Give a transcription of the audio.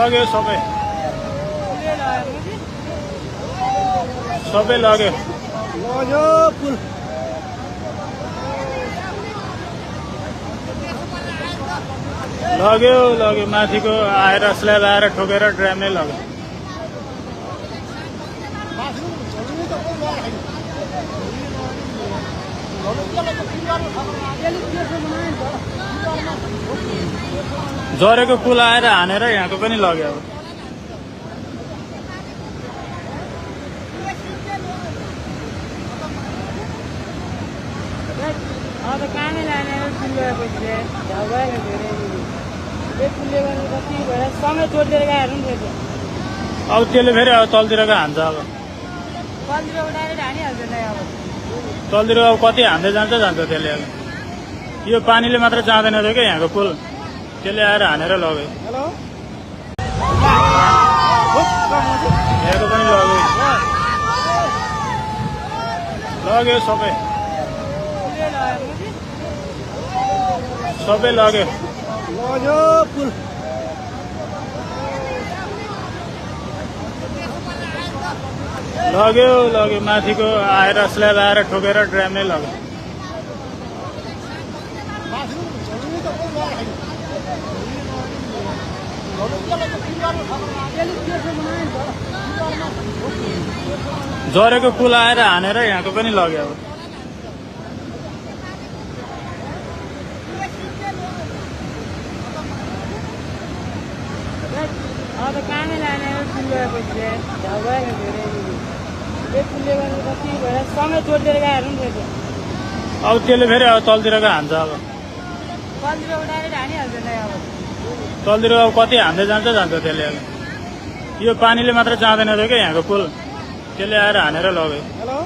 लग्यो सबै लग्यो पुल लग्यो माथिको आएर स्ल्याब आएर ठोकेर ड्रामले लग्यो। झरेको पुल आएर हानेर यहाँको पनि लग्यो। अब कामै लाने पुल गएपछि झ्याउ गएर धेरै यो पुलले गर्दा कति भएर सँगै जोडिदिएर गएर नि थियो। अब त्यसले फेरि अब तलतिरको हान्छ। अब तलतिर डाइरेक्ट हानिहाल्छ नि। अब तलतिर अब कति हान्दै जान्छ त्यसले। अब यो पानीले मात्र जाँदैन थियो क्या यहाँको पुल, त्यसले आएर हानेर लग्यो। हेलो यहाँको पनि लग्यो सबै लग्यो। पुल लग्यो माथिको आएर स्ल्याब आएर ठोकेर ड्रामले लग्यो। झरेको पुल आएर हानेर यहाँको पनि लग्यो। अब कामै लाने पुल गएपछि झ्याउ गएर धेरै यो पुलले गर्दा कति भएर सँगै जोडिदिएर गएर नि थियो। अब त्यसले फेरि अब तलतिरको हान्छ। अब तलतिर डाइरेक्ट हानिहाल्छ नि। अब तलतिर अब कति हान्दै जान्छ त्यसले। अब यो पानीले मात्र जाँदैन थियो क्या यहाँको पुल, त्यसले आएर हानेर लग्यो। हेलो